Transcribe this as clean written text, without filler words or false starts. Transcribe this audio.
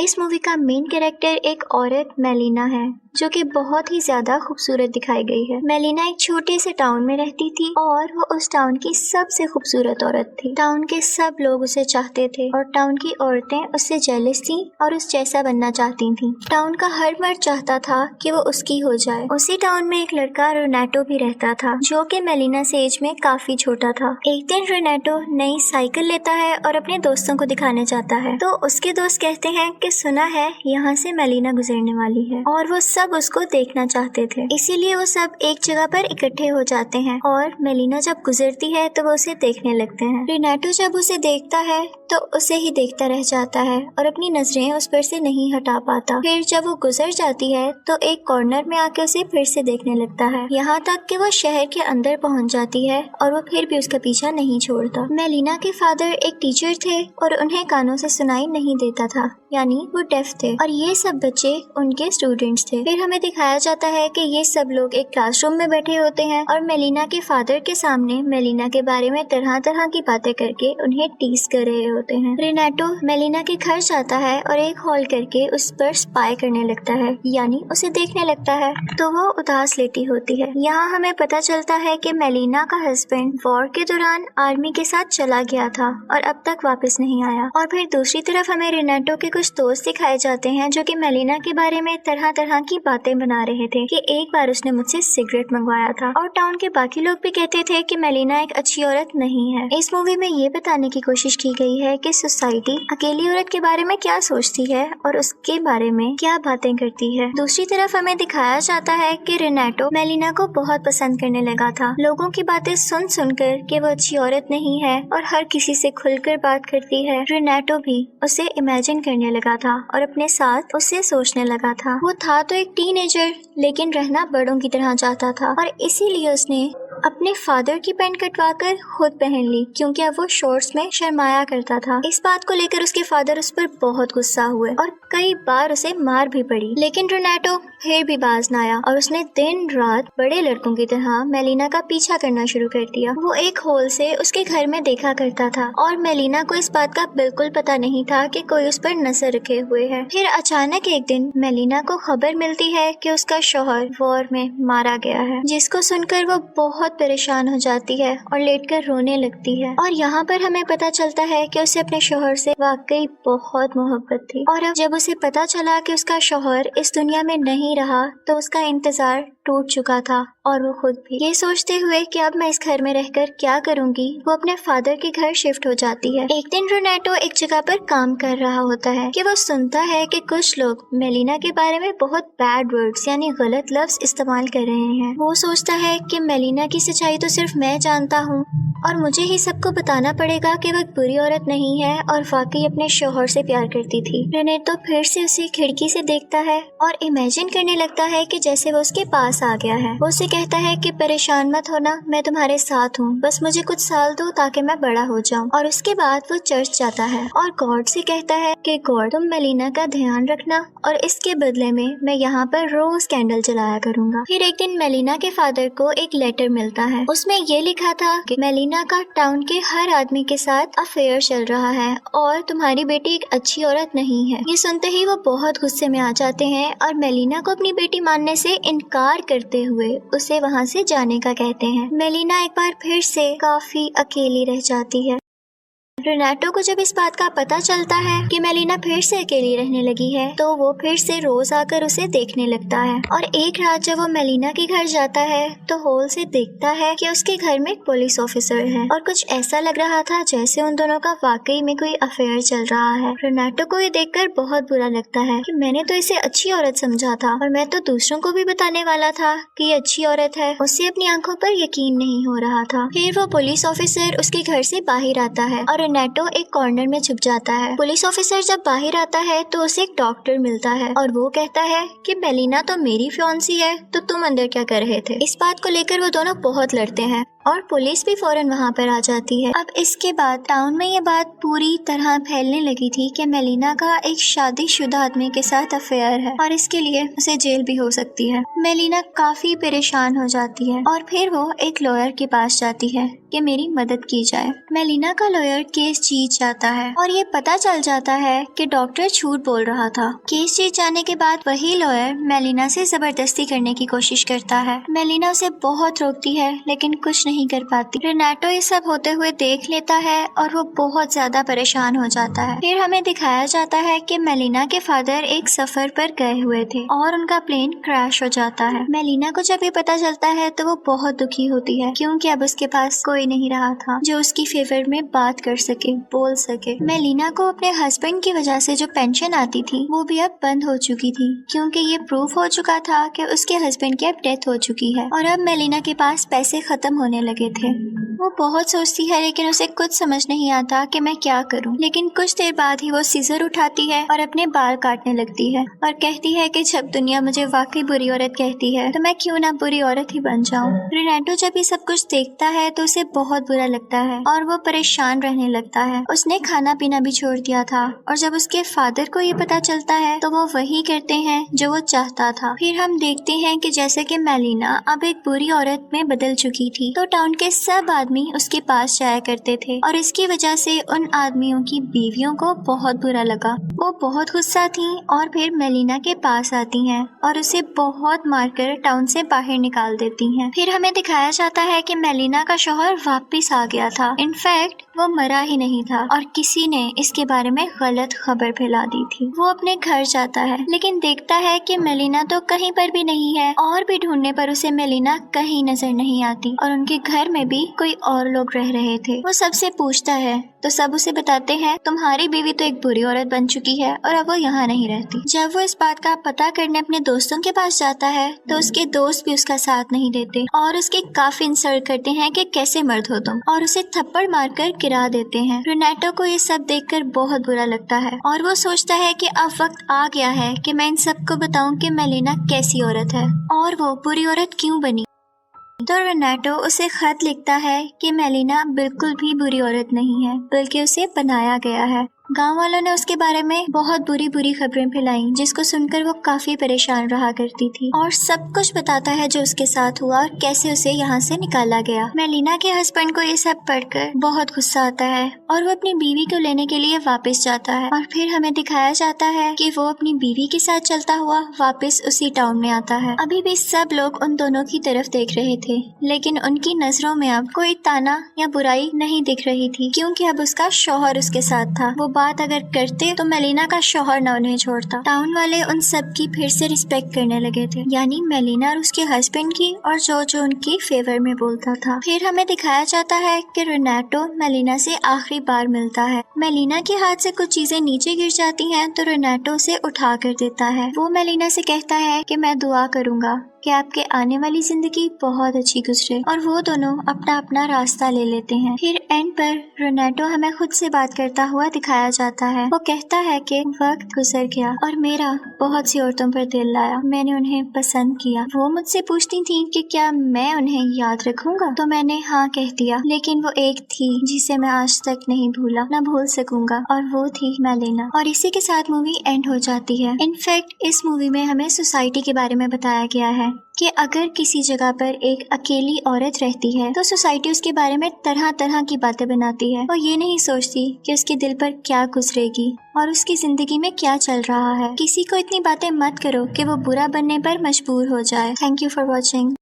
इस मूवी का main character एक औरत मेलिना है जो कि बहुत ही ज्यादा खूबसूरत दिखाई गई है। मेलिना एक छोटे से टाउन में रहती थी और वो उस टाउन की सबसे खूबसूरत औरत थी। टाउन के सब लोग उसे चाहते थे और टाउन की औरतें उससे जेलस थी और उस जैसा बनना चाहती थी। टाउन का हर मर्द चाहता था कि वो उसकी हो जाए। उसी टाउन में एक लड़का रोनाटो भी रहता था जो कि मेलिना से एज में काफी छोटा था। एक दिन रोनाटो नई साइकिल लेता है और अपने दोस्तों को दिखाने जाता है तो उसके दोस्त कहते हैं कि सुना है यहाँ से मेलिना गुजरने वाली है और वो सब उसको देखना चाहते थे। इसीलिए वो सब एक जगह पर इकट्ठे हो जाते हैं और मेलिना जब गुजरती है तो वो उसे देखने लगते हैं। रोनाटो जब उसे देखता है तो उसे ही देखता रह जाता है और अपनी नजरें उस पर से नहीं हटा पाता। फिर जब वो गुजर जाती है तो एक कॉर्नर में आके उसे फिर से देखने लगता है, यहाँ तक कि वो शहर के अंदर पहुँच जाती है और वो फिर भी उसका पीछा नहीं छोड़ता। मेलिना के फादर एक टीचर थे और उन्हें कानों से सुनाई नहीं देता था, यानी वो डेफ थे और ये सब बच्चे उनके स्टूडेंट्स थे। फिर हमें दिखाया जाता है कि ये सब लोग एक क्लासरूम में बैठे होते हैं और मेलिना के फादर के सामने मेलिना के बारे में तरह तरह की बातें करके उन्हें टीज कर रहे होते हैं। रोनाटो मेलिना के घर जाता है और एक हॉल करके उस पर स्पाई करने लगता है, यानी उसे देखने लगता है तो वो उदास लेटी होती है। यहाँ हमें पता चलता है कि मेलिना का हस्बैंड वॉर के दौरान आर्मी के साथ चला गया था और अब तक वापस नहीं आया। और फिर दूसरी तरफ हमें रोनाटो के कुछ दोस्त दिखाए जाते हैं जो कि मेलिना के बारे में तरह तरह की बातें बना रहे थे कि एक बार उसने मुझसे सिगरेट मंगवाया था और टाउन के बाकी लोग भी कहते थे कि मेलिना एक अच्छी औरत नहीं है। इस मूवी में ये बताने की कोशिश की गई है कि सोसाइटी अकेली औरत के बारे में क्या सोचती है और उसके बारे में क्या बातें करती है। दूसरी तरफ हमें दिखाया जाता है कि रोनाटो मेलिना को बहुत पसंद करने लगा था। लोगों की बातें सुन सुनकर कि वो अच्छी औरत नहीं है और हर किसी से खुलकर बात करती है, रोनाटो भी उसे इमेजिन करने लगा था और अपने साथ उसे सोचने लगा था। वो था तो एक टीनेजर लेकिन रहना बड़ों की तरह चाहता था और इसीलिए उसने अपने फादर की पैंट कटवाकर खुद पहन ली क्योंकि अब वो शॉर्ट्स में शर्माया करता था। इस बात को लेकर उसके फादर उस पर बहुत गुस्सा हुए और कई बार उसे मार भी पड़ी, लेकिन रोनाटो फिर भी बाज न आया और उसने दिन रात बड़े लड़कों की तरह मेलिना का पीछा करना शुरू कर दिया। वो एक होल से उसके घर में देखा करता था और मेलिना को इस बात का बिल्कुल पता नहीं था कि कोई उस पर नजर रखे हुए है। फिर अचानक एक दिन मेलिना को खबर मिलती है कि उसका शौहर वॉर में मारा गया है, जिसको सुनकर वो बहुत परेशान हो जाती है और लेटकर रोने लगती है। और यहाँ पर हमें पता चलता है कि उसे अपने शौहर से वाकई बहुत मोहब्बत थी और अब जब उसे पता चला कि उसका शौहर इस दुनिया में नहीं रहा तो उसका इंतजार टूट चुका था और वो खुद भी। ये सोचते हुए कि अब मैं इस घर में रहकर क्या करूंगी, वो अपने फादर के घर शिफ्ट हो जाती है। एक दिन रोनाटो एक जगह पर काम कर रहा होता है कि वो सुनता है कि कुछ लोग मेलिना के बारे में बहुत बैड वर्ड्स यानी गलत लफ्ज इस्तेमाल कर रहे हैं। वो सोचता है कि मेलिना की सच्चाई तो सिर्फ मैं जानता हूँ और मुझे ही सबको बताना पड़ेगा कि वह बुरी औरत नहीं है और वाकई अपने शौहर से प्यार करती थी। रोनाटो फिर से उसे खिड़की से देखता है और इमेजिन करने लगता है कि जैसे वो उसके पास आ गया है। वो उसे कहता है कि परेशान मत होना, मैं तुम्हारे साथ हूँ, बस मुझे कुछ साल दो ताकि मैं बड़ा हो जाऊँ। और उसके बाद वो चर्च जाता है और गॉड से कहता है कि गॉड तुम मेलिना का ध्यान रखना और इसके बदले में मैं यहाँ पर रोज कैंडल जलाया करूँगा। फिर एक दिन मेलिना के फादर को एक लेटर मिलता है, उसमें ये लिखा था कि मेलिना का टाउन के हर आदमी के साथ अफेयर चल रहा है और तुम्हारी बेटी एक अच्छी औरत नहीं है। ये सुनते ही वो बहुत गुस्से में आ जाते हैं और मेलिना को अपनी बेटी मानने से इनकार करते हुए उसे वहाँ से जाने का कहते हैं। मेलिना एक बार फिर से काफी अकेली रह जाती है। रोनाटो को जब इस बात का पता चलता है कि मेलिना फिर से अकेली रहने लगी है तो वो फिर से रोज आकर उसे देखने लगता है और एक रात जब वो मेलिना के घर जाता है तो हॉल से देखता है कि उसके घर में एक पुलिस ऑफिसर है और कुछ ऐसा लग रहा था जैसे उन दोनों का वाकई में कोई अफेयर चल रहा है। रोनाटो को ये देखकर बहुत बुरा लगता है कि मैंने तो इसे अच्छी औरत समझा था और मैं तो दूसरों को भी बताने वाला था कि ये अच्छी औरत है। उसे अपनी आंखों पर यकीन नहीं हो रहा था। फिर वो पुलिस ऑफिसर उसके घर से बाहर आता है और रोनाटो एक कॉर्नर में छुप जाता है। पुलिस ऑफिसर जब बाहर आता है तो उसे एक डॉक्टर मिलता है और वो कहता है कि मेलिना तो मेरी फियांसी है तो तुम अंदर क्या कर रहे थे। इस बात को लेकर वो दोनों बहुत लड़ते हैं और पुलिस भी फौरन वहाँ पर आ जाती है। अब इसके बाद टाउन में ये बात पूरी तरह फैलने लगी थी कि मेलिना का एक शादीशुदा आदमी के साथ अफेयर है और इसके लिए उसे जेल भी हो सकती है। मेलिना काफी परेशान हो जाती है और फिर वो एक लॉयर के पास जाती है कि मेरी मदद की जाए। मेलिना का लॉयर केस जीत जाता है और ये पता चल जाता है कि डॉक्टर झूठ बोल रहा था। केस जीत जाने के बाद वही लॉयर मेलिना से जबरदस्ती करने की कोशिश करता है। मेलिना उसे बहुत रोकती है लेकिन कुछ नहीं कर पाती। रेनाटो ये सब होते हुए देख लेता है और वो बहुत ज्यादा परेशान हो जाता है। फिर हमें दिखाया जाता है कि मेलिना के फादर एक सफर पर गए हुए थे और उनका प्लेन क्रैश हो जाता है। मेलिना को जब ये पता चलता है तो वो बहुत दुखी होती है क्योंकि अब उसके पास कोई नहीं रहा था जो उसकी फेवर में बात कर सके, बोल सके। मेलिना को अपने हस्बैंड की वजह से जो पेंशन आती थी वो भी अब बंद हो चुकी थी क्योंकि ये प्रूफ हो चुका था कि उसके हस्बैंड की अब डेथ हो चुकी है और अब मेलिना के पास पैसे खत्म होने लगे थे। वो बहुत सोचती है लेकिन उसे कुछ समझ नहीं आता कि मैं क्या करूं। लेकिन कुछ देर बाद ही वो सीजर उठाती है और अपने बाल काटने लगती है और कहती है कि जब दुनिया मुझे वाकई बुरी औरत कहती है तो मैं क्यों ना बुरी औरत ही बन जाऊं। रेनाटो जब ये सब कुछ देखता है तो उसे बहुत बुरा लगता है और वो परेशान रहने लगता है। उसने खाना पीना भी छोड़ दिया था और जब उसके फादर को ये पता चलता है तो वो वही करते हैं जो वो चाहता था। फिर हम देखते हैं कि जैसे कि मेलिना अब एक बुरी औरत में बदल चुकी थी तो टाउन के सब आदमी उसके पास जाया करते थे और इसकी वजह से उन आदमियों की बीवियों को बहुत बुरा लगा। वो बहुत गुस्सा थी और फिर मेलिना के पास आती हैं और उसे बहुत मारकर टाउन से बाहर निकाल देती हैं। फिर हमें दिखाया जाता है कि मेलिना का शौहर वापस आ गया था। इनफैक्ट वो मरा ही नहीं था और किसी ने इसके बारे में गलत खबर फैला दी थी। वो अपने घर जाता है लेकिन देखता है कि मेलिना तो कहीं पर भी नहीं है और भी ढूंढने पर उसे मेलिना कहीं नजर नहीं आती और उनके घर में भी कोई और लोग रह रहे थे। वो सबसे पूछता है तो सब उसे बताते हैं तुम्हारी बीवी तो एक बुरी औरत बन चुकी है और अब वो यहाँ नहीं रहती। जब वो इस बात का पता करने अपने दोस्तों के पास जाता है तो उसके दोस्त भी उसका साथ नहीं देते और उसके काफी इंसल्ट करते हैं कि कैसे मर्द हो तुम और उसे थप्पड़ मारकर गिरा देते हैं। रेनाटो को ये सब देखकर बहुत बुरा लगता है और वो सोचता है कि अब वक्त आ गया है कि मैं इन सबको बताऊं कि मेलिना कैसी औरत है और वो बुरी औरत क्यों बनी। तो रेनाटो उसे खत लिखता है कि मेलिना बिल्कुल भी बुरी औरत नहीं है बल्कि उसे बनाया गया है। गांव वालों ने उसके बारे में बहुत बुरी बुरी खबरें फैलाई जिसको सुनकर वो काफी परेशान रहा करती थी और सब कुछ बताता है जो उसके साथ हुआ और कैसे उसे यहाँ से निकाला गया। मेलिना के हस्बैंड को ये सब पढ़कर बहुत गुस्सा आता है और वो अपनी बीवी को लेने के लिए वापस जाता है और फिर हमें दिखाया जाता है कि वो अपनी बीवी के साथ चलता हुआ वापस उसी टाउन में आता है। अभी भी सब लोग उन दोनों की तरफ देख रहे थे लेकिन उनकी नजरों में अब कोई ताना या बुराई नहीं दिख रही थी क्योंकि अब उसका शौहर उसके साथ था। वो बात अगर करते तो मेलिना का शौहर न उन्हें छोड़ता। टाउन वाले उन सब की फिर से रिस्पेक्ट करने लगे थे यानी मेलिना और उसके हस्बैंड की और जो उनकी फेवर में बोलता था। फिर हमें दिखाया जाता है कि रेनाटो मेलिना से आखिरी बार मिलता है। मेलिना के हाथ से कुछ चीजें नीचे गिर जाती हैं तो रेनाटो उसे उठा कर देता है। वो मेलिना से कहता है कि मैं दुआ करूंगा कि आपके आने वाली जिंदगी बहुत अच्छी गुजरे और वो दोनों अपना अपना रास्ता ले लेते हैं। फिर एंड पर रेनाटो हमें खुद से बात करता हुआ दिखाया जाता है। वो कहता है कि वक्त गुजर गया और मेरा बहुत सी औरतों पर दिल लाया, मैंने उन्हें पसंद किया। वो मुझसे पूछती थी कि क्या मैं उन्हें याद रखूंगा तो मैंने हाँ कह दिया, लेकिन वो एक थी जिसे मैं आज तक नहीं भूला, न भूल सकूंगा और वो थी मेलिना। और इसी के साथ मूवी एंड हो जाती है। इनफैक्ट इस मूवी में हमें सोसाइटी के बारे में बताया गया है कि अगर किसी जगह पर एक अकेली औरत रहती है तो सोसाइटी उसके बारे में तरह तरह की बातें बनाती है। वो ये नहीं सोचती कि उसके दिल पर क्या गुजरेगी और उसकी जिंदगी में क्या चल रहा है। किसी को इतनी बातें मत करो कि वो बुरा बनने पर मजबूर हो जाए। Thank you for watching.